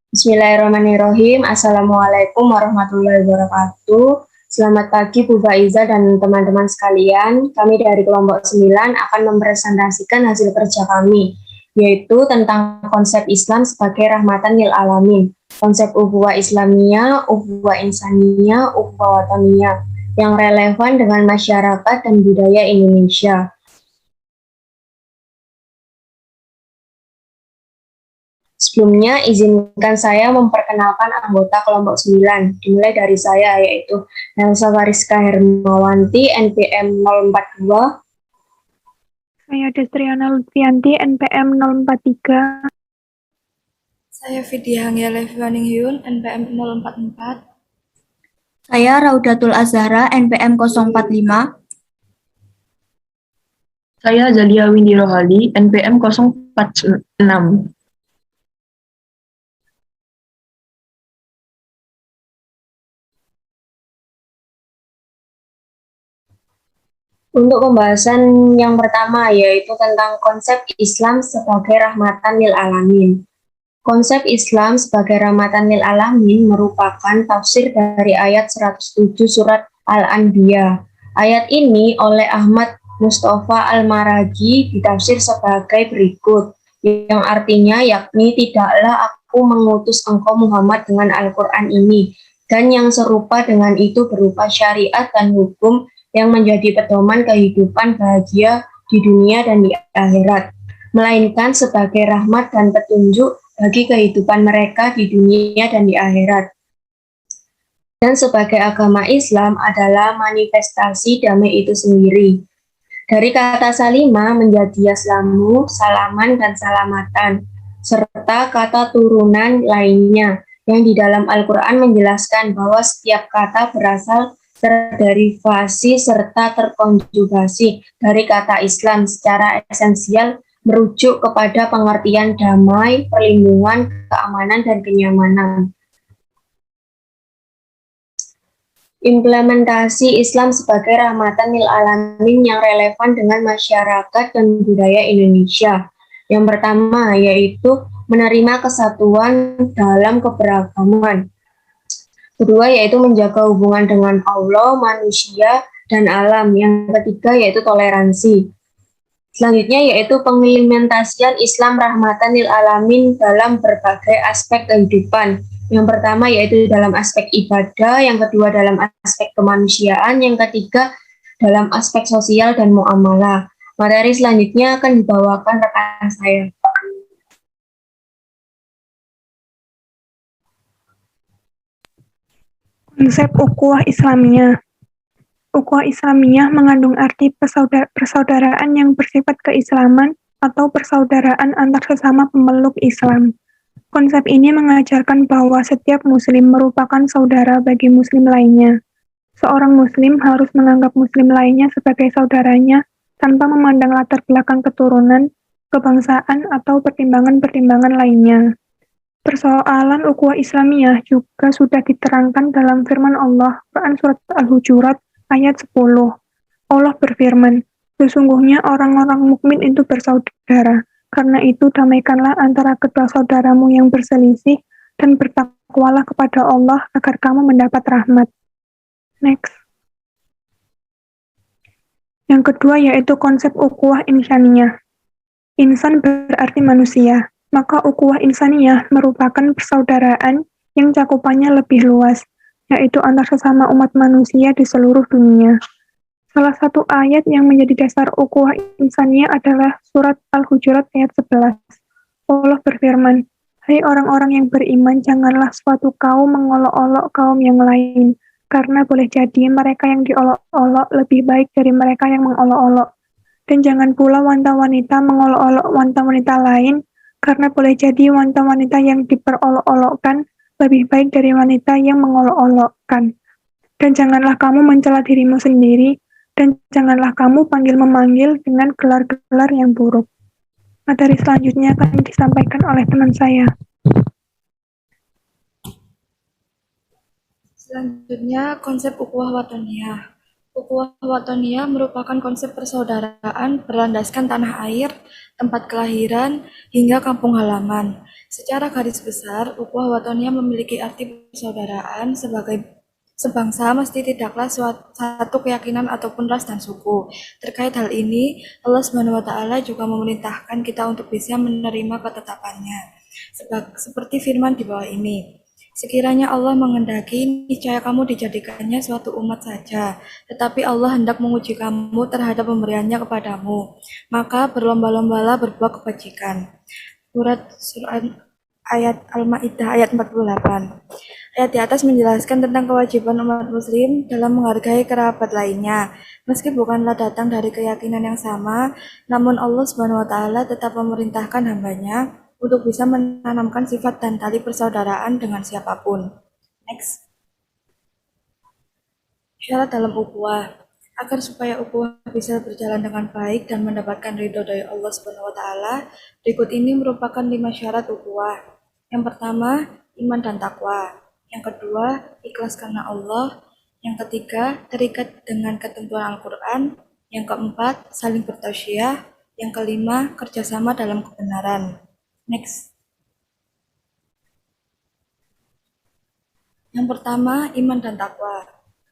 Bismillahirrahmanirrahim. Assalamualaikum warahmatullahi wabarakatuh. Selamat pagi Bu Faiza dan teman-teman sekalian. Kami dari kelompok 9 akan mempresentasikan hasil kerja kami, yaitu tentang konsep Islam sebagai rahmatan lil alamin, konsep ukhuwah Islamiyah, ukhuwah Insaniyah, ukhuwah Wataniyah, yang relevan dengan masyarakat dan budaya Indonesia. Sebelumnya, izinkan saya memperkenalkan anggota kelompok 9, dimulai dari saya, yaitu Elsa Wariska Hermawanti, NPM 042. Saya Destriana Lutfianti, NPM 043. Saya Vidya Hangya Leviwaningshyun, NPM 044. Saya Raudatul Azhara, NPM 045. Saya Zalia Windy Rohali, NPM 046. Untuk pembahasan yang pertama, yaitu tentang konsep Islam sebagai rahmatan lil alamin. Konsep Islam sebagai rahmatan lil alamin merupakan tafsir dari ayat 107 surat Al-Anbiya. Ayat ini oleh Ahmad Mustafa Al-Maragi ditafsir sebagai berikut, yang artinya yakni tidaklah aku mengutus engkau Muhammad dengan Al-Quran ini, dan yang serupa dengan itu berupa syariat dan hukum yang menjadi pedoman kehidupan bahagia di dunia dan di akhirat, melainkan sebagai rahmat dan petunjuk bagi kehidupan mereka di dunia dan di akhirat. Dan sebagai agama Islam adalah manifestasi damai itu sendiri. Dari kata salima menjadi yaslamu, salaman, dan salamatan, serta kata turunan lainnya, yang di dalam Al-Quran menjelaskan bahwa setiap kata berasal terderivasi serta terkonjugasi dari kata Islam secara esensial, merujuk kepada pengertian damai, perlindungan, keamanan, dan kenyamanan. Implementasi Islam sebagai rahmatan lil alamin yang relevan dengan masyarakat dan budaya Indonesia. Yang pertama yaitu menerima kesatuan dalam keberagaman. Kedua yaitu menjaga hubungan dengan Allah, manusia, dan alam. Yang ketiga yaitu toleransi. Selanjutnya yaitu pengimplementasian Islam rahmatan lil alamin dalam berbagai aspek kehidupan. Yang pertama yaitu dalam aspek ibadah, yang kedua dalam aspek kemanusiaan, yang ketiga dalam aspek sosial dan muamalah. Materi selanjutnya akan dibawakan rekan saya. Konsep ukhuwah Islamiyah. Ukhuwah Islamiyah mengandung arti persaudaraan yang bersifat keislaman atau persaudaraan antar sesama pemeluk Islam. Konsep ini mengajarkan bahwa setiap muslim merupakan saudara bagi muslim lainnya. Seorang muslim harus menganggap muslim lainnya sebagai saudaranya tanpa memandang latar belakang keturunan, kebangsaan, atau pertimbangan-pertimbangan lainnya. Persoalan ukhuwah Islamiyah juga sudah diterangkan dalam firman Allah, Quran Surat Al-Hujurat, ayat 10. Allah berfirman, sesungguhnya orang-orang mukmin itu bersaudara, karena itu damaikanlah antara kedua saudaramu yang berselisih, dan bertakwalah kepada Allah agar kamu mendapat rahmat. Next. Yang kedua yaitu konsep ukhuwah insaniyah. Insan berarti manusia. Maka ukhuwah insaniyah merupakan persaudaraan yang cakupannya lebih luas, yaitu antar sesama umat manusia di seluruh dunia. Salah satu ayat yang menjadi dasar ukhuwah insaniyah adalah surat Al-Hujurat ayat 11. Allah berfirman, hai orang-orang yang beriman, janganlah suatu kaum mengolok-olok kaum yang lain, karena boleh jadi mereka yang diolok-olok lebih baik dari mereka yang mengolok-olok. Dan jangan pula wanita-wanita mengolok-olok wanita-wanita lain, karena boleh jadi wanita-wanita yang diperolok-olokkan lebih baik dari wanita yang mengolok-olokkan. Dan janganlah kamu mencela dirimu sendiri, dan janganlah kamu panggil-memanggil dengan gelar-gelar yang buruk. Materi selanjutnya akan disampaikan oleh teman saya. Selanjutnya, konsep ukhuwah wataniyah. Ukhuwah Watoniyah merupakan konsep persaudaraan berlandaskan tanah air, tempat kelahiran, hingga kampung halaman. Secara garis besar, ukhuwah Watoniyah memiliki arti persaudaraan sebagai sebangsa mesti tidaklah satu keyakinan ataupun ras dan suku. Terkait hal ini, Allah Subhanahu wa taala juga memerintahkan kita untuk bisa menerima ketetapannya. Seperti firman di bawah ini. Sekiranya Allah menghendaki, niscaya kamu dijadikannya suatu umat saja, tetapi Allah hendak menguji kamu terhadap pemberiannya kepadamu. Maka berlomba-lombalah berbuat kebajikan. Surat ayat Al-Maidah ayat 48. Ayat di atas menjelaskan tentang kewajiban umat muslim dalam menghargai kerabat lainnya. Meski bukanlah datang dari keyakinan yang sama, namun Allah Subhanahu wa taala tetap memerintahkan hambanya untuk bisa menanamkan sifat dan tali persaudaraan dengan siapapun. Next. Syarat dalam ukhuwah. Agar supaya ukhuwah bisa berjalan dengan baik dan mendapatkan ridho dari Allah Subhanahu wa taala, berikut ini merupakan 5 syarat ukhuwah. Yang pertama, iman dan takwa. Yang kedua, ikhlas karena Allah. Yang ketiga, terikat dengan ketentuan Al-Quran. Yang keempat, saling bertausiah. Yang kelima, kerjasama dalam kebenaran. Next. Yang pertama, iman dan takwa.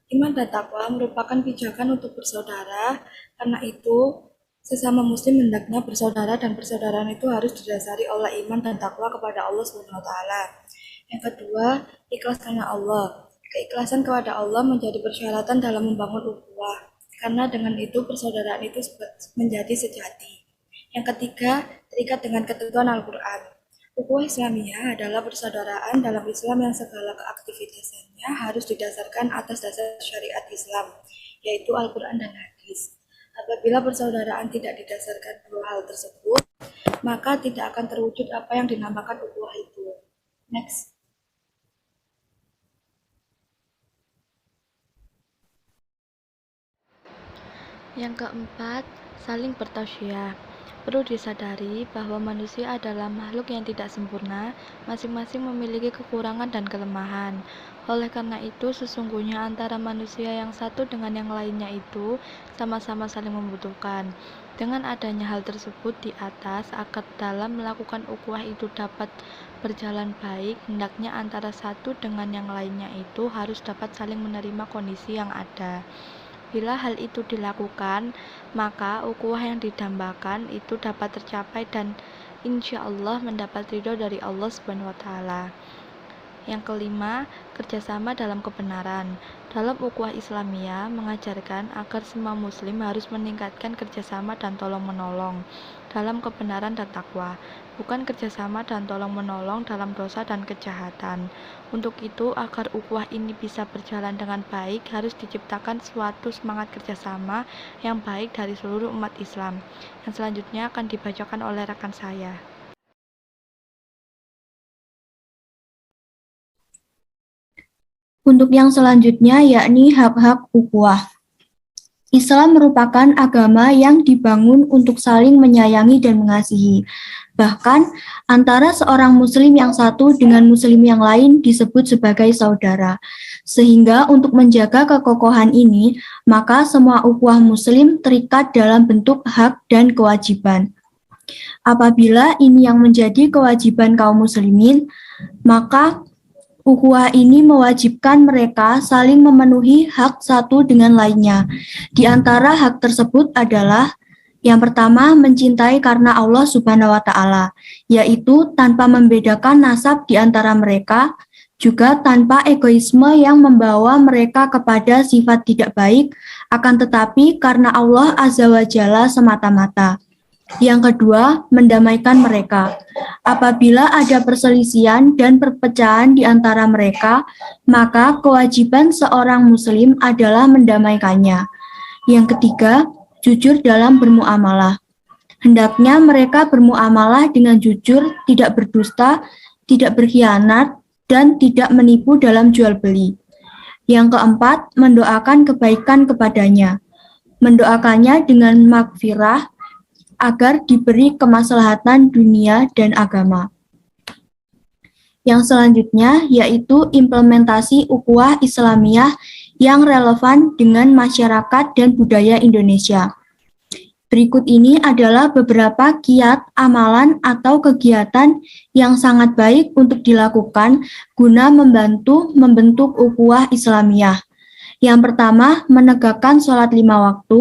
Iman dan takwa merupakan pijakan untuk bersaudara, karena itu sesama muslim hendaknya bersaudara dan persaudaraan itu harus didasari oleh iman dan takwa kepada Allah Subhanahu wa taala. Yang kedua, ikhlas karena Allah. Keikhlasan kepada Allah menjadi persyaratan dalam membangun ukhuwah, karena dengan itu persaudaraan itu menjadi sejati. Yang ketiga, terikat dengan ketentuan Al-Quran. Ukhuwah Islamiyah adalah persaudaraan dalam Islam yang segala keaktivitasannya harus didasarkan atas dasar syariat Islam, yaitu Al-Quran dan Hadis. Apabila persaudaraan tidak didasarkan dua hal tersebut, maka tidak akan terwujud apa yang dinamakan ukhuwah itu. Next. Yang keempat, saling bertausiah. Perlu disadari bahwa manusia adalah makhluk yang tidak sempurna, masing-masing memiliki kekurangan dan kelemahan. Oleh karena itu, sesungguhnya antara manusia yang satu dengan yang lainnya itu sama-sama saling membutuhkan. Dengan adanya hal tersebut di atas, agar dalam melakukan ukhuwah itu dapat berjalan baik, hendaknya antara satu dengan yang lainnya itu harus dapat saling menerima kondisi yang ada. Bila hal itu dilakukan, maka ukhuwah yang didambakan itu dapat tercapai dan insya Allah mendapat ridho dari Allah Subhanahu wa taala. Yang kelima, kerjasama dalam kebenaran. Dalam ukhuwah Islamiyah mengajarkan agar semua muslim harus meningkatkan kerjasama dan tolong-menolong dalam kebenaran dan takwa, bukan kerjasama dan tolong-menolong dalam dosa dan kejahatan. Untuk itu, agar ukhuwah ini bisa berjalan dengan baik, harus diciptakan suatu semangat kerjasama yang baik dari seluruh umat Islam. Yang selanjutnya akan dibacakan oleh rekan saya. Untuk yang selanjutnya yakni hak-hak ukhuwah. Islam merupakan agama yang dibangun untuk saling menyayangi dan mengasihi. Bahkan antara seorang muslim yang satu dengan muslim yang lain disebut sebagai saudara. Sehingga untuk menjaga kekokohan ini, maka semua ukhuwah muslim terikat dalam bentuk hak dan kewajiban. Apabila ini yang menjadi kewajiban kaum muslimin, maka ukhuwah ini mewajibkan mereka saling memenuhi hak satu dengan lainnya. Di antara hak tersebut adalah yang pertama, mencintai karena Allah Subhanahu wa taala, yaitu tanpa membedakan nasab di antara mereka, juga tanpa egoisme yang membawa mereka kepada sifat tidak baik, akan tetapi karena Allah Azza wa Jalla semata-mata. Yang kedua, mendamaikan mereka. Apabila ada perselisihan dan perpecahan di antara mereka, maka kewajiban seorang muslim adalah mendamaikannya. Yang ketiga, jujur dalam bermuamalah. Hendaknya mereka bermuamalah dengan jujur, tidak berdusta, tidak berkhianat, dan tidak menipu dalam jual beli. Yang keempat, mendoakan kebaikan kepadanya. Mendoakannya dengan maghfirah, agar diberi kemaslahatan dunia dan agama. Yang selanjutnya yaitu implementasi ukhuwah Islamiyah yang relevan dengan masyarakat dan budaya Indonesia. Berikut ini adalah beberapa kiat, amalan, atau kegiatan yang sangat baik untuk dilakukan guna membantu membentuk ukhuwah Islamiyah. Yang pertama, menegakkan sholat 5 waktu.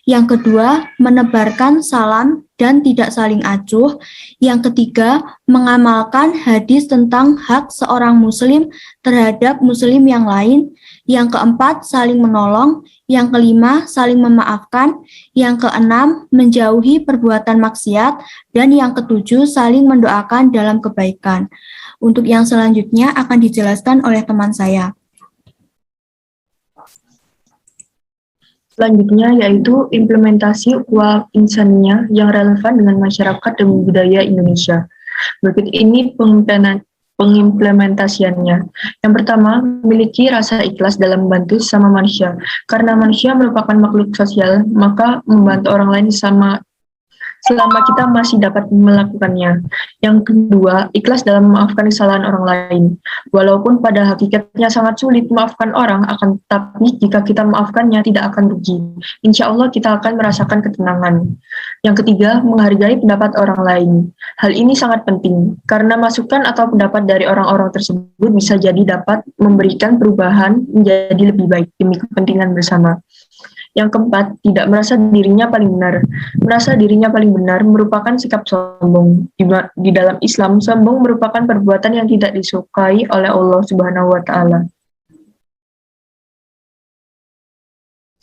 Yang kedua, menebarkan salam dan tidak saling acuh. Yang ketiga, mengamalkan hadis tentang hak seorang muslim terhadap muslim yang lain. Yang keempat, saling menolong. Yang kelima, saling memaafkan. Yang keenam, menjauhi perbuatan maksiat. Dan yang ketujuh, saling mendoakan dalam kebaikan. Untuk yang selanjutnya akan dijelaskan oleh teman saya. Selanjutnya yaitu implementasi ukhuwah insaniyah yang relevan dengan masyarakat dan budaya Indonesia. Berikut ini pengimplementasiannya. Yang pertama, memiliki rasa ikhlas dalam membantu sama manusia. Karena manusia merupakan makhluk sosial, maka membantu orang lain selama kita masih dapat melakukannya. Yang kedua, ikhlas dalam memaafkan kesalahan orang lain. Walaupun pada hakikatnya sangat sulit memaafkan orang, akan tetapi jika kita memaafkannya tidak akan rugi. Insya Allah kita akan merasakan ketenangan. Yang ketiga, menghargai pendapat orang lain. Hal ini sangat penting, karena masukan atau pendapat dari orang-orang tersebut bisa jadi dapat memberikan perubahan menjadi lebih baik demi kepentingan bersama. Yang keempat, tidak merasa dirinya paling benar. Merasa dirinya paling benar merupakan sikap sombong. Di dalam Islam, sombong merupakan perbuatan yang tidak disukai oleh Allah Subhanahu wa Ta'ala.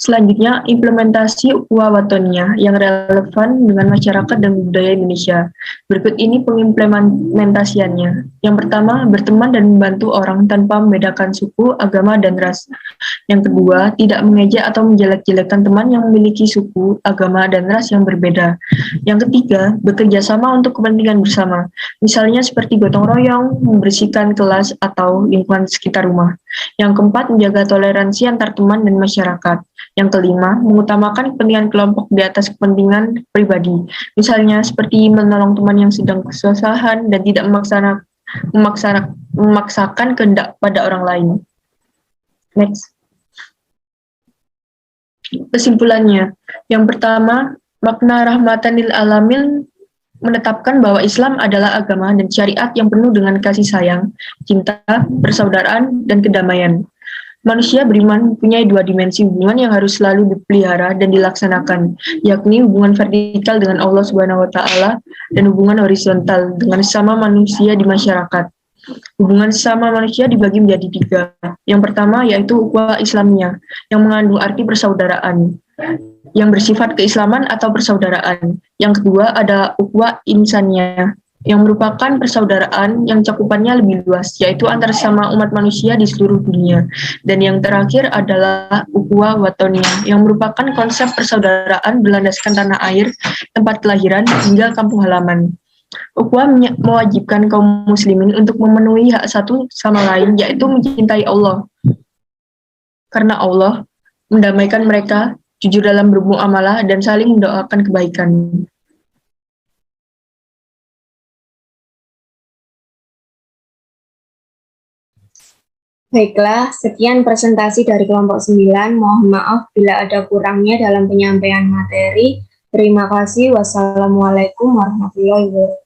Selanjutnya, implementasi ukhuwah watoniyah yang relevan dengan masyarakat dan budaya Indonesia. Berikut ini pengimplementasiannya. Yang pertama, berteman dan membantu orang tanpa membedakan suku, agama, dan ras. Yang kedua, tidak mengejek atau menjelek-jelekan teman yang memiliki suku, agama, dan ras yang berbeda. Yang ketiga, bekerja sama untuk kepentingan bersama. Misalnya seperti gotong royong, membersihkan kelas, atau lingkungan sekitar rumah. Yang keempat, menjaga toleransi antar teman dan masyarakat. Yang kelima, mengutamakan kepentingan kelompok di atas kepentingan pribadi. Misalnya seperti menolong teman yang sedang kesusahan dan tidak memaksakan kehendak pada orang lain. Next. Kesimpulannya, yang pertama, makna rahmatan lil alamin menetapkan bahwa Islam adalah agama dan syariat yang penuh dengan kasih sayang, cinta, persaudaraan, dan kedamaian. Manusia beriman mempunyai dua dimensi hubungan yang harus selalu dipelihara dan dilaksanakan, yakni hubungan vertikal dengan Allah Subhanahu wa Ta'ala dan hubungan horizontal dengan sesama manusia di masyarakat. Hubungan sesama manusia dibagi menjadi tiga. Yang pertama yaitu ukhuwah Islamiyah, yang mengandung arti persaudaraan, yang bersifat keislaman atau persaudaraan. Yang kedua ada ukhuwah insaniyah, yang merupakan persaudaraan yang cakupannya lebih luas, yaitu antar sesama umat manusia di seluruh dunia. Dan yang terakhir adalah ukhuwah watoniyah, yang merupakan konsep persaudaraan berlandaskan tanah air, tempat kelahiran, hingga kampung halaman. Ukhuwah mewajibkan kaum muslimin untuk memenuhi hak satu sama lain, yaitu mencintai Allah. Karena Allah mendamaikan mereka, jujur dalam bermuamalah, dan saling mendoakan kebaikan. Baiklah, sekian presentasi dari kelompok 9. Mohon maaf bila ada kurangnya dalam penyampaian materi. Terima kasih. Wassalamualaikum warahmatullahi wabarakatuh.